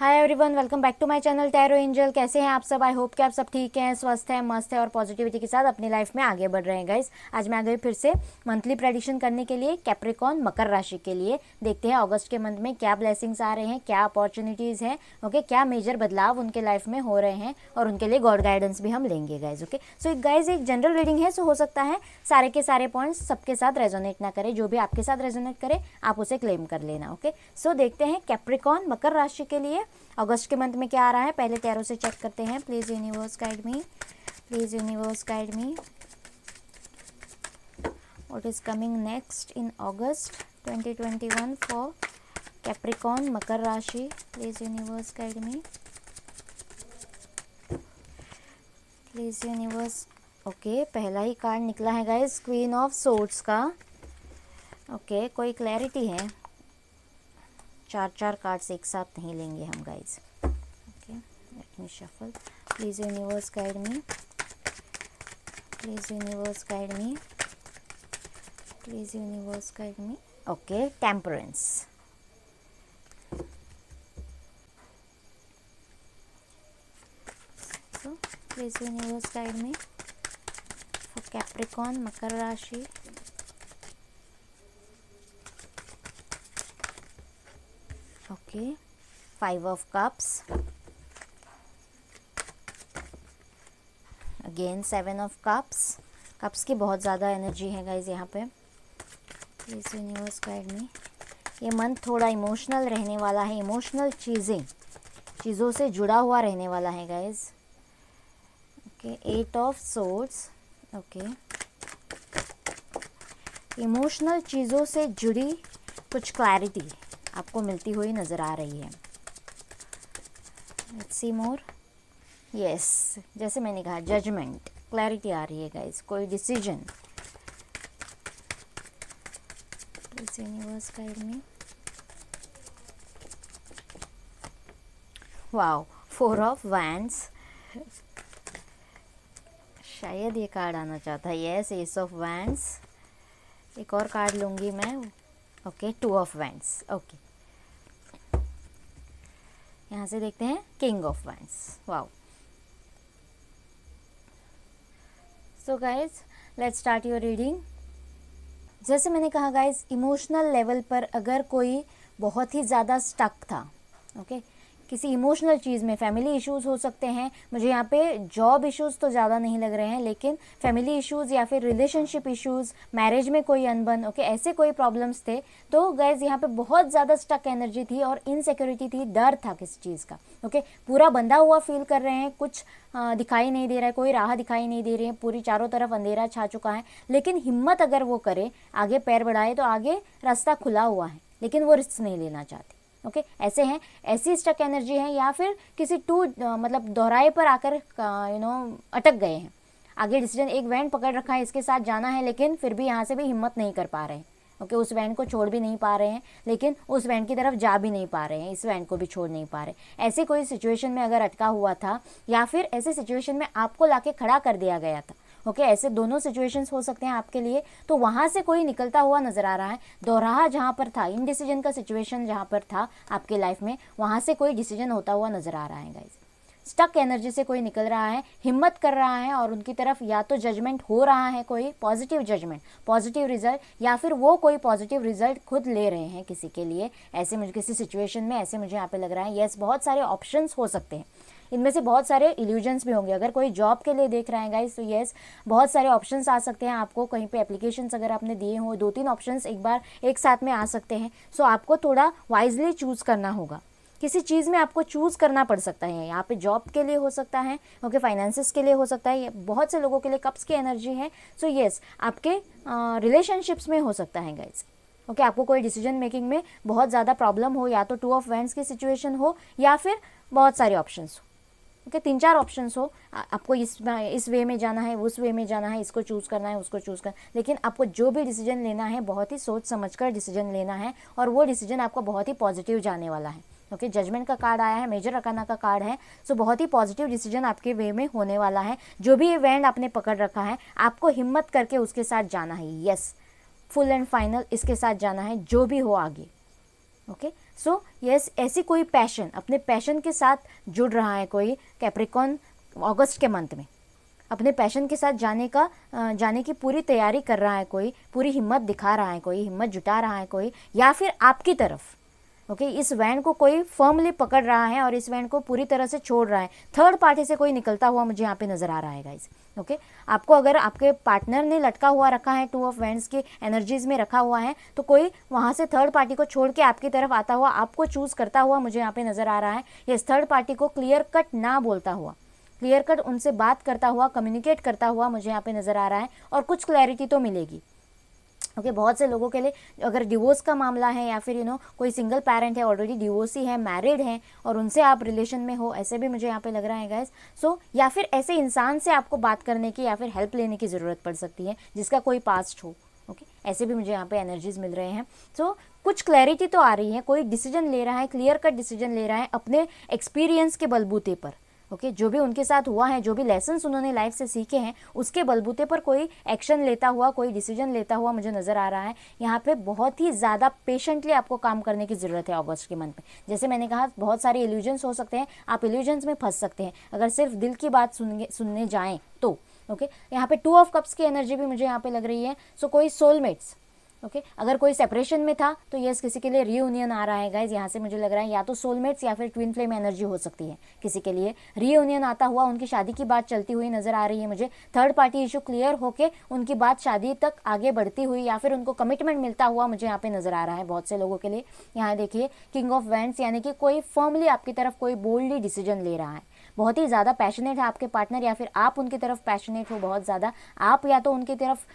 Hi everyone, welcome back to my channel tarot angel. कैसे हैं आप सब? आई होप कि आप सब ठीक हैं, स्वस्थ हैं, मस्त हैं और पॉजिटिविटी के साथ अपनी लाइफ में आगे बढ़ रहे हैं। गाइस, आज मैं आ गई फिर से मंथली प्रेडिक्शन करने के लिए कैप्रिकॉर्न मकर राशि के लिए। देखते हैं अगस्त के मंथ में क्या ब्लेसिंग्स आ रहे हैं, क्या अपॉर्चुनिटीज़ हैं, ओके, क्या मेजर बदलाव उनके लाइफ में हो रहे हैं और उनके लिए गॉड गाइडेंस भी हम लेंगे गाइज। ओके, सो गाइज एक जनरल रीडिंग है, सो हो सकता है सारे के सारे पॉइंट्स सबके साथ रेजोनेट ना करे। जो भी आपके साथ रेजोनेट करे आप उसे क्लेम कर लेना। ओके, सो देखते हैं कैप्रिकॉर्न मकर राशि के लिए अगस्त के मंथ में क्या आ रहा है। पहले टैरो से चेक करते हैं। Please universe guide me, please universe guide me, what is coming next in August 2021 for Capricorn मकर राशि। Please universe guide me, please universe. Okay, पहला ही कार्ड निकला है गाइस, क्वीन ऑफ सोर्ड्स का। ओके, कोई क्लैरिटी है? चार कार्ड्स एक साथ नहीं लेंगे हम guys. Okay, let me shuffle. Please universe guide me, please universe guide me, please universe guide me. Okay, temperance. So please universe guide me for Capricorn मकर राशि। Okay, 5 of cups, again 7 of cups. Cups की बहुत ज़्यादा energy है guys यहाँ पे। Please universe guide me. ये month थोड़ा इमोशनल रहने वाला है, इमोशनल चीज़ों से जुड़ा हुआ रहने वाला है guys. Okay, 8 of swords. Okay, emotional चीज़ों से जुड़ी कुछ क्लैरिटी आपको मिलती हुई नज़र आ रही है। Let's see more. यस, जैसे मैंने कहा, जजमेंट, क्लैरिटी आ रही है गाइस, कोई decision. Please universe guide me. Wow, 4 of wands. शायद ये कार्ड आना चाहता है। Yes, S of wands. एक और कार्ड लूँगी मैं। Okay, 2 of wands. ओके, यहाँ से देखते हैं king of wands. Wow. So guys, let's start your reading. जैसे मैंने कहा गाइज, इमोशनल लेवल पर अगर कोई बहुत ही ज़्यादा स्टक था, ओके, किसी इमोशनल चीज़ में, फैमिली इश्यूज़ हो सकते हैं। मुझे यहाँ पे जॉब इश्यूज़ तो ज़्यादा नहीं लग रहे हैं, लेकिन फैमिली इश्यूज़ या फिर रिलेशनशिप इश्यूज़, मैरिज में कोई अनबन, ओके, ऐसे कोई प्रॉब्लम्स थे। तो गाइज यहाँ पे बहुत ज़्यादा स्टक एनर्जी थी और इनसिक्योरिटी थी, डर था किसी चीज़ का। ओके, पूरा बंधा हुआ फील कर रहे हैं, कुछ दिखाई नहीं दे रहा है, कोई राह दिखाई नहीं दे रही है, पूरी चारों तरफ अंधेरा छा चुका है। लेकिन हिम्मत अगर वो करे, आगे पैर बढ़ाए, तो आगे रास्ता खुला हुआ है, लेकिन वो रिस्क नहीं लेना चाहते। ओके, ऐसे हैं, ऐसी स्टक एनर्जी है, या फिर किसी मतलब दोहराए पर आकर अटक गए हैं। आगे डिसीजन, एक वैन पकड़ रखा है, इसके साथ जाना है, लेकिन फिर भी यहाँ से भी हिम्मत नहीं कर पा रहे हैं। ओके, उस वैन को छोड़ भी नहीं पा रहे हैं, लेकिन उस वैन की तरफ जा भी नहीं पा रहे हैं, इस वैन को भी छोड़ नहीं पा रहे। ऐसे कोई सिचुएशन में अगर अटका हुआ था, या फिर ऐसे सिचुएशन में आपको लाके खड़ा कर दिया गया था। ओके, ऐसे दोनों सिचुएशंस हो सकते हैं आपके लिए। तो वहाँ से कोई निकलता हुआ नज़र आ रहा है। दोराहा जहाँ पर था, इनडिसीजन का सिचुएशन जहाँ पर था आपके लाइफ में, वहाँ से कोई डिसीजन होता हुआ नज़र आ रहा है गाइज। स्टक एनर्जी से कोई निकल रहा है, हिम्मत कर रहा है, और उनकी तरफ या तो जजमेंट हो रहा है, कोई पॉजिटिव जजमेंट, पॉजिटिव रिजल्ट, या फिर वो कोई पॉजिटिव रिजल्ट खुद ले रहे हैं किसी के लिए। ऐसे मुझे किसी सिचुएशन में ऐसे मुझे यहाँ पे लग रहा है। यस, बहुत सारे ऑप्शंस हो सकते हैं, इनमें से बहुत सारे इल्यूजन्स भी होंगे। अगर कोई जॉब के लिए देख रहे हैं गाइस, तो यस, बहुत सारे ऑप्शंस आ सकते हैं आपको। कहीं पे एप्लीकेशंस अगर आपने दिए हो, 2-3 ऑप्शंस एक बार एक साथ में आ सकते हैं। सो आपको थोड़ा वाइजली चूज़ करना होगा। किसी चीज़ में आपको चूज़ करना पड़ सकता है। यहाँ पे जॉब के लिए हो सकता है, ओके, फाइनेंसिस के लिए हो सकता है, बहुत से लोगों के लिए कप्स की एनर्जी है। सो यस, आपके रिलेशनशिप्स में हो सकता है गाइज। ओके, आपको कोई डिसीजन मेकिंग में बहुत ज़्यादा प्रॉब्लम हो, या तो 2 ऑफ वैंड्स की सिचुएशन हो, या फिर बहुत सारे ऑप्शंस हो। ओके, 3-4 ऑप्शंस हो, आपको इस वे में जाना है, उस वे में जाना है, इसको चूज़ करना है, उसको चूज़ करना, लेकिन आपको जो भी डिसीजन लेना है बहुत ही सोच समझकर डिसीजन लेना है, और वो डिसीजन आपका बहुत ही पॉजिटिव जाने वाला है। ओके, जजमेंट का कार्ड आया है, मेजर अकाना का कार्ड है। सो बहुत ही पॉजिटिव डिसीजन आपके वे में होने वाला है। जो भी इवेंट आपने पकड़ रखा है, आपको हिम्मत करके उसके साथ जाना है। यस, फुल एंड फाइनल इसके साथ जाना है, जो भी हो आगे। ओके, सो यस, ऐसी कोई पैशन, अपने पैशन के साथ जुड़ रहा है कोई कैप्रिकॉर्न अगस्त के मंथ में, अपने पैशन के साथ जाने की पूरी तैयारी कर रहा है कोई, पूरी हिम्मत दिखा रहा है कोई, हिम्मत जुटा रहा है कोई, या फिर आपकी तरफ ओके इस वैन को कोई फर्मली पकड़ रहा है और इस वैन को पूरी तरह से छोड़ रहा है। थर्ड पार्टी से कोई निकलता हुआ मुझे यहाँ पे नजर आ रहा है गाइस। ओके, आपको अगर आपके पार्टनर ने लटका हुआ रखा है, 2 ऑफ वैंड्स की एनर्जीज में रखा हुआ है, तो कोई वहाँ से थर्ड पार्टी को छोड़ के आपकी तरफ आता हुआ, आपको चूज करता हुआ मुझे यहाँ पे नजर आ रहा है। ये थर्ड पार्टी को क्लियर कट ना बोलता हुआ, क्लियर कट उनसे बात करता हुआ, कम्युनिकेट करता हुआ मुझे यहाँ पे नजर आ रहा है, और कुछ क्लैरिटी तो मिलेगी। ओके, बहुत से लोगों के लिए अगर डिवोर्स का मामला है, या फिर कोई सिंगल पेरेंट है, ऑलरेडी डिवोर्सी है, मैरिड है, और उनसे आप रिलेशन में हो, ऐसे भी मुझे यहाँ पे लग रहा है गाइस। सो या फिर ऐसे इंसान से आपको बात करने की या फिर हेल्प लेने की ज़रूरत पड़ सकती है जिसका कोई पास्ट हो। ओके, ऐसे भी मुझे यहाँ पे एनर्जीज मिल रहे हैं। सो कुछ क्लैरिटी तो आ रही है, कोई डिसीजन ले रहा है, क्लियर कट डिसीजन ले रहा है अपने एक्सपीरियंस के बलबूते पर। ओके, जो भी उनके साथ हुआ है, जो भी लेसन्स उन्होंने लाइफ से सीखे हैं, उसके बलबूते पर कोई एक्शन लेता हुआ, कोई डिसीजन लेता हुआ मुझे नज़र आ रहा है। यहाँ पे बहुत ही ज़्यादा पेशेंटली आपको काम करने की ज़रूरत है अगस्त के मंथ में। जैसे मैंने कहा, बहुत सारे इल्यूजन्स हो सकते हैं, आप इल्यूजन्स में फंस सकते हैं अगर सिर्फ दिल की बात सुनने जाएँ तो। ओके, यहाँ पे 2 ऑफ कप्स की एनर्जी भी मुझे यहाँ पे लग रही है। सो कोई सोलमेट्स, ओके, अगर कोई सेपरेशन में था तो यस, किसी के लिए रीयूनियन आ रहा है गाइज। यहाँ से मुझे लग रहा है या तो सोलमेट्स या फिर ट्विन फ्लेम एनर्जी हो सकती है, किसी के लिए रीयूनियन आता हुआ, उनकी शादी की बात चलती हुई नजर आ रही है मुझे। थर्ड पार्टी इशू क्लियर होके उनकी बात शादी तक आगे बढ़ती हुई, या फिर उनको कमिटमेंट मिलता हुआ मुझे यहाँ पे नजर आ रहा है बहुत से लोगों के लिए। यहाँ देखिए किंग ऑफ वैंड्स, यानी कि कोई फर्मली आपकी तरफ कोई बोल्डली डिसीजन ले रहा है, बहुत ही ज़्यादा पैशनेट है आपके पार्टनर, या फिर आप उनकी तरफ पैशनेट हो बहुत ज़्यादा। आप या तो उनकी तरफ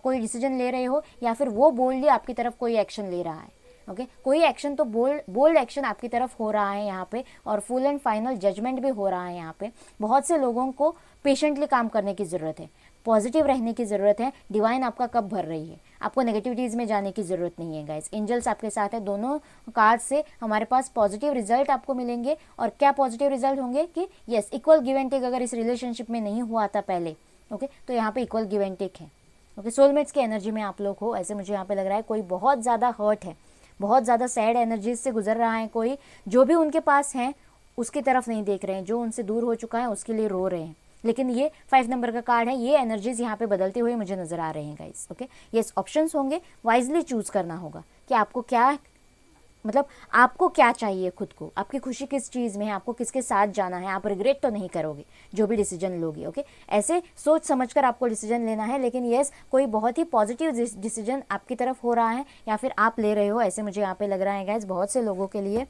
कोई डिसीजन ले रहे हो, या फिर वो बोल्डली आपकी तरफ कोई एक्शन ले रहा है। ओके, कोई एक्शन तो बोल्ड एक्शन आपकी तरफ हो रहा है यहाँ पे, और फुल एंड फाइनल जजमेंट भी हो रहा है यहाँ पे। बहुत से लोगों को पेशेंटली काम करने की ज़रूरत है, पॉजिटिव रहने की ज़रूरत है। डिवाइन आपका कब भर रही है, आपको नेगेटिविटीज़ में जाने की ज़रूरत नहीं है गाइस। एंजल्स आपके साथ है, दोनों कार्ड से हमारे पास पॉजिटिव रिजल्ट आपको मिलेंगे। और क्या पॉजिटिव रिजल्ट होंगे कि yes, equal give and take अगर इस रिलेशनशिप में नहीं हुआ था पहले, ओके, तो यहाँ पे इक्वल गिव एंड टेक है। ओके, सोलमेट्स की एनर्जी में आप लोग हो, ऐसे मुझे यहाँ पे लग रहा है। कोई बहुत ज़्यादा हर्ट है, बहुत ज़्यादा सैड एनर्जीज से गुजर रहा है कोई, जो भी उनके पास है उसकी तरफ नहीं देख रहे हैं, जो उनसे दूर हो चुका है उसके लिए रो रहे हैं। लेकिन ये 5 नंबर का कार्ड है, ये एनर्जीज यहाँ पे बदलते हुए मुझे नजर आ रहे हैं गाइस। ओके, ये ऑप्शंस होंगे, वाइजली चूज करना होगा कि आपको क्या, मतलब आपको क्या चाहिए खुद को, आपकी खुशी किस चीज़ में है, आपको किसके साथ जाना है। आप रिग्रेट तो नहीं करोगे जो भी डिसीजन लोगे। ओके, ऐसे सोच समझकर आपको डिसीजन लेना है। लेकिन यस, कोई बहुत ही पॉजिटिव डिसीजन आपकी तरफ हो रहा है, या फिर आप ले रहे हो, ऐसे मुझे यहाँ पे लग रहा है गाइस बहुत से लोगों के लिए।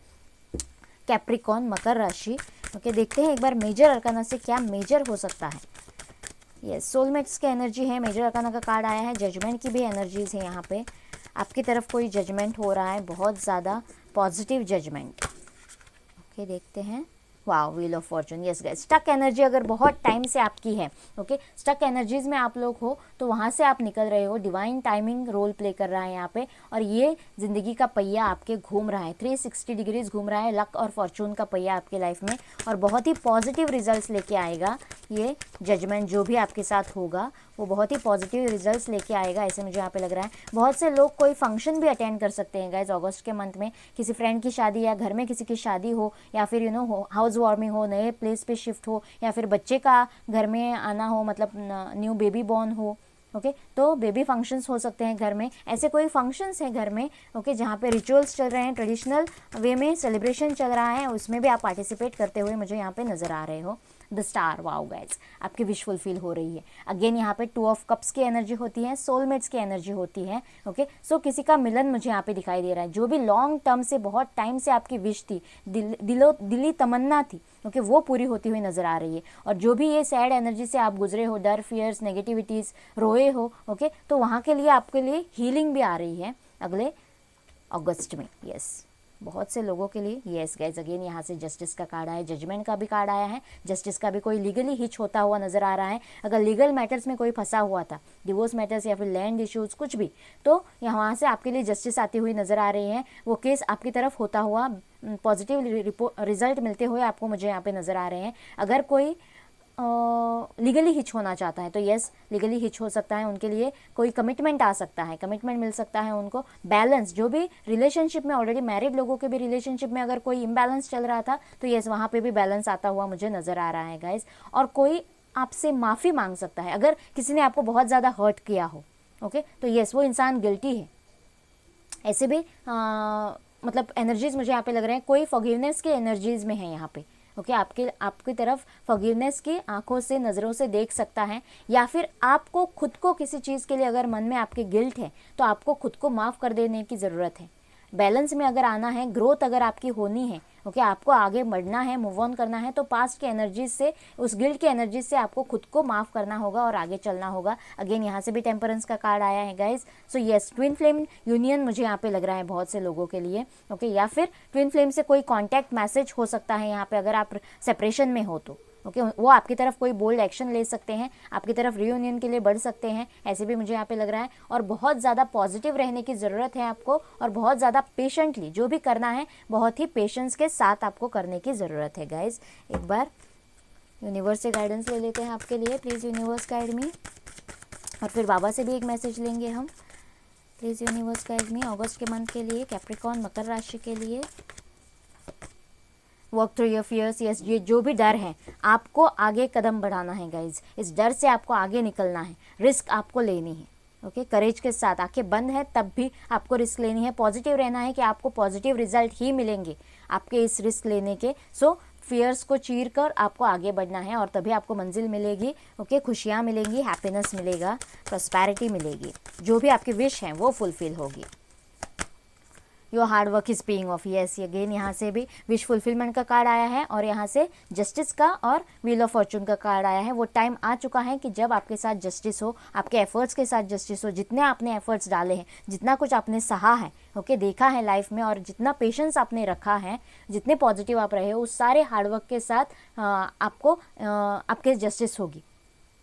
कैप्रिकॉर्न, मकर राशि। ओके, देखते हैं एक बार मेजर अरकाना से क्या मेजर हो सकता है। यस, सोलमेट्स की एनर्जी है, मेजर अरकाना का कार्ड आया है, जजमेंट की भी एनर्जीज है यहाँ पे। आपकी तरफ कोई जजमेंट हो रहा है, बहुत ज़्यादा पॉजिटिव जजमेंट। ओके, देखते हैं। Wow, wheel of fortune. Yes guys, stuck energy अगर बहुत टाइम से आपकी है, ओके, स्टक एनर्जीज में आप लोग हो, तो वहाँ से आप निकल रहे हो। डिवाइन टाइमिंग रोल प्ले कर रहा है यहाँ पे, और ये जिंदगी का पहिया आपके घूम रहा है, 360 डिग्रीज घूम रहा है, लक और फॉर्चून का पहिया आपके लाइफ में, और बहुत ही पॉजिटिव रिजल्ट्स लेके आएगा। ये जजमेंट जो भी आपके साथ होगा वो बहुत ही पॉजिटिव रिजल्ट्स लेके आएगा, ऐसे मुझे यहाँ पे लग रहा है। बहुत से लोग कोई फंक्शन भी अटेंड कर सकते हैं गाइस अगस्त के मंथ में, किसी फ्रेंड की शादी, या घर में किसी की शादी हो, या फिर हाउस वार्मिंग हो, नए प्लेस पे शिफ्ट हो, या फिर बच्चे का घर में आना हो, मतलब न्यू बेबी बॉर्न हो। ओके, तो बेबी फंक्शंस हो सकते हैं घर में, ऐसे कोई फंक्शंस हैं घर में, ओके, जहाँ पे रिचुअल्स चल रहे हैं, ट्रेडिशनल वे में सेलिब्रेशन चल रहा है, उसमें भी आप पार्टिसिपेट करते हुए मुझे यहाँ पे नज़र आ रहे हो। द स्टार, वाओ गाइज, आपकी विश फुलफिल हो रही है। अगेन यहाँ पे 2 ऑफ कप्स की एनर्जी होती है, सोलमेट्स की एनर्जी होती है। ओके, सो किसी का मिलन मुझे यहाँ पे दिखाई दे रहा है, जो भी लॉन्ग टर्म से, बहुत टाइम से आपकी विश थी, दिली तमन्ना थी, ओके, वो पूरी होती हुई नजर आ रही है। और जो भी ये सैड एनर्जी से आप गुजरे हो, डर, फियर्स, नेगेटिविटीज, रोए हो, ओके, तो वहाँ के लिए आपके लिए हीलिंग भी आ रही है अगले अगस्त में। यस, बहुत से लोगों के लिए। येस गाइज, अगेन यहाँ से जस्टिस का कार्ड आया, जजमेंट का भी कार्ड आया है, जस्टिस का भी कोई लीगली हिच होता हुआ नजर आ रहा है। अगर लीगल मैटर्स में कोई फंसा हुआ था, डिवोर्स मैटर्स या फिर लैंड इश्यूज, कुछ भी, तो यहाँ से आपके लिए जस्टिस आती हुई नजर आ रही है। वो केस आपकी तरफ होता हुआ, पॉजिटिव रिजल्ट मिलते हुए आपको मुझे यहाँ पे नजर आ रहे हैं। अगर कोई लीगली हिच होना चाहता है तो यस लीगली हिच हो सकता है, उनके लिए कोई कमिटमेंट आ सकता है, कमिटमेंट मिल सकता है उनको। बैलेंस, जो भी रिलेशनशिप में ऑलरेडी मैरिड लोगों के भी रिलेशनशिप में अगर कोई इम्बैलेंस चल रहा था तो यस वहाँ पे भी बैलेंस आता हुआ मुझे नज़र आ रहा है गाइज। और कोई आपसे माफ़ी मांग सकता है अगर किसी ने आपको बहुत ज़्यादा हर्ट किया हो, ओके, तो यस वो इंसान गिल्टी है। ऐसे भी मतलब एनर्जीज मुझे यहाँ पे लग रहे हैं, कोई फॉरगिवनेस के एनर्जीज में है यहाँ पे, ओके, आपकी तरफ फॉरगिवनेस की आंखों से, नज़रों से देख सकता है। या फिर आपको खुद को किसी चीज़ के लिए अगर मन में आपके गिल्ट है तो आपको खुद को माफ़ कर देने की ज़रूरत है। बैलेंस में अगर आना है, ग्रोथ अगर आपकी होनी है, ओके, आपको आगे बढ़ना है, मूव ऑन करना है, तो पास्ट के एनर्जीज से, उस गिल्ट के एनर्जीज से आपको खुद को माफ़ करना होगा और आगे चलना होगा। अगेन यहाँ से भी टेम्परेंस का कार्ड आया है guys. So yes twin flame union मुझे यहाँ पे लग रहा है बहुत से लोगों के लिए, ओके, या फिर ट्विन फ्लेम से कोई कॉन्टैक्ट मैसेज हो सकता है यहाँ पे अगर आप सेपरेशन में हो तो, ओके, वो आपकी तरफ कोई बोल्ड एक्शन ले सकते हैं, आपकी तरफ रियूनियन के लिए बढ़ सकते हैं, ऐसे भी मुझे यहाँ पे लग रहा है। और बहुत ज़्यादा पॉजिटिव रहने की ज़रूरत है आपको, और बहुत ज़्यादा पेशेंटली जो भी करना है बहुत ही पेशेंस के साथ आपको करने की ज़रूरत है गाइज। एक बार यूनिवर्स से गाइडेंस ले लेते हैं आपके लिए, प्लीज़ यूनिवर्स गाइड मी, और फिर बाबा से भी एक मैसेज लेंगे हम। प्लीज़ यूनिवर्स गाइड मी अगस्त के मंथ के लिए, कैप्रिकॉर्न मकर राशि के लिए। Work through your fears, yes, ये जो भी डर है आपको आगे कदम बढ़ाना है गाइज, इस डर से आपको आगे निकलना है, रिस्क आपको लेनी है, ओके, करेज के साथ। आंखें बंद है तब भी आपको रिस्क लेनी है, पॉजिटिव रहना है कि आपको पॉजिटिव रिजल्ट ही मिलेंगे आपके इस रिस्क लेने के। सो फियर्स को चीर कर आपको आगे बढ़ना है और तभी आपको मंजिल मिलेगी, ओके, खुशियाँ मिलेंगी, हैप्पीनेस मिलेगा, प्रॉस्पेरिटी मिलेगी, जो भी आपकी विश है वो फुलफिल होगी। Your hard work is paying off, yes, again यहाँ से भी विश फुलफिलमेंट का कार्ड आया है और यहाँ से जस्टिस का और व्हील ऑफ फॉर्चून का कार्ड आया है। वो टाइम आ चुका है कि जब आपके साथ जस्टिस हो, आपके एफर्ट्स के साथ जस्टिस हो, जितने आपने एफर्ट्स डाले हैं, जितना कुछ आपने सहा है, ओके, देखा है लाइफ में, और जितना पेशेंस आपने रखा है, जितने पॉजिटिव आप रहे हो, उस सारे हार्डवर्क के साथ आपको आपके जस्टिस होगी,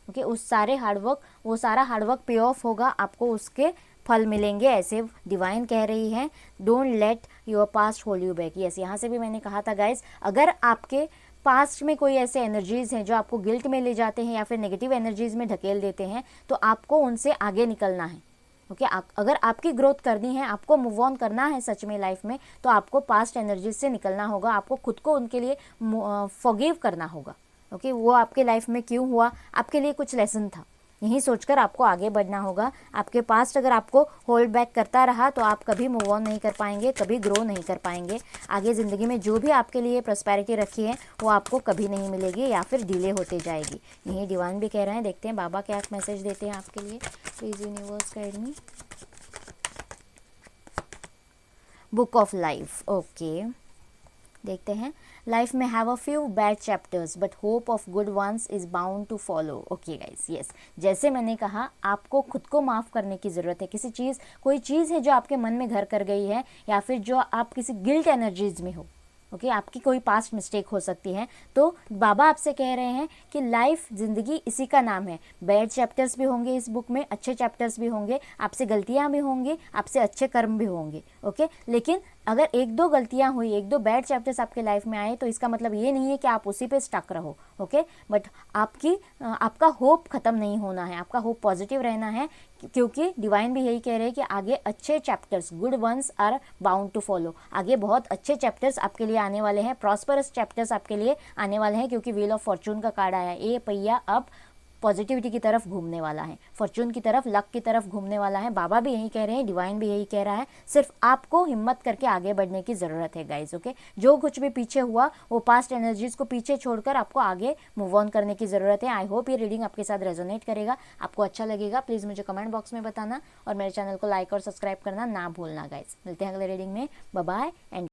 ओके, उस सारे हार्डवर्क, वो सारा हार्डवर्क पे ऑफ होगा, आपको उसके फल मिलेंगे, ऐसे डिवाइन कह रही है। Don't let your past hold you back, yes, यहाँ से भी मैंने कहा था गाइज, अगर आपके पास्ट में कोई ऐसे एनर्जीज हैं जो आपको गिल्ट में ले जाते हैं या फिर नेगेटिव एनर्जीज में ढकेल देते हैं, तो आपको उनसे आगे निकलना है, ओके, अगर आपकी ग्रोथ करनी है, आपको मूव ऑन करना है सच में लाइफ में, तो आपको पास्ट एनर्जीज से निकलना होगा, आपको खुद को उनके लिए फॉरगिव करना होगा, ओके, वो आपके लाइफ में क्यों हुआ, आपके लिए कुछ लेसन था, यही सोचकर आपको आगे बढ़ना होगा। आपके पास्ट अगर आपको होल्ड बैक करता रहा तो आप कभी मूव ऑन नहीं कर पाएंगे, कभी ग्रो नहीं कर पाएंगे। आगे ज़िंदगी में जो भी आपके लिए प्रॉस्पेरिटी रखी है वो आपको कभी नहीं मिलेगी या फिर डिले होते जाएगी, यही डिवाइन भी कह रहे हैं। देखते हैं बाबा क्या मैसेज देते हैं आपके लिए, please universe guide me. Book of life, okay, देखते हैं। लाइफ में have a few bad chapters but hope of good ones is bound to follow, okay guys, yes, जैसे मैंने कहा आपको खुद को माफ़ करने की ज़रूरत है। किसी चीज़, कोई चीज़ है जो आपके मन में घर कर गई है, या फिर जो आप किसी गिल्ट एनर्जीज में हो, ओके, आपकी कोई पास्ट मिस्टेक हो सकती है, तो बाबा आपसे कह रहे हैं कि लाइफ, ज़िंदगी इसी का नाम है। बैड चैप्टर्स भी होंगे इस बुक में, अच्छे चैप्टर्स भी होंगे, आपसे गलतियाँ भी होंगी, आपसे अच्छे कर्म भी होंगे, ओके, लेकिन अगर एक दो गलतियाँ हुई, एक दो बैड चैप्टर्स आपके लाइफ में आए, तो इसका मतलब ये नहीं है कि आप उसी पे स्टक रहो, ओके, बट आपका होप ख़त्म नहीं होना है, आपका होप पॉजिटिव रहना है, क्योंकि डिवाइन भी यही कह रहे हैं कि आगे अच्छे chapters, good ones are bound to follow, आगे बहुत अच्छे चैप्टर्स आपके लिए आने वाले हैं, प्रॉस्परस चैप्टर्स आपके लिए आने वाले हैं, क्योंकि व्हील ऑफ फॉर्चून का कार्ड आया है। ये पहिया अब पॉजिटिविटी की तरफ घूमने वाला है, फॉर्चून की तरफ, लक की तरफ घूमने वाला है। बाबा भी यही कह रहे हैं, डिवाइन भी यही कह रहा है, सिर्फ आपको हिम्मत करके आगे बढ़ने की ज़रूरत है गाइज, ओके। जो कुछ भी पीछे हुआ वो पास्ट एनर्जीज को पीछे छोड़कर आपको आगे मूव ऑन करने की ज़रूरत है। आई होप ये रीडिंग आपके साथ रेजोनेट करेगा, आपको अच्छा लगेगा। प्लीज़ मुझे कमेंट बॉक्स में बताना और मेरे चैनल को लाइक और सब्सक्राइब करना ना भूलना गाइज। मिलते हैं अगले रीडिंग में, बाय बाय एंड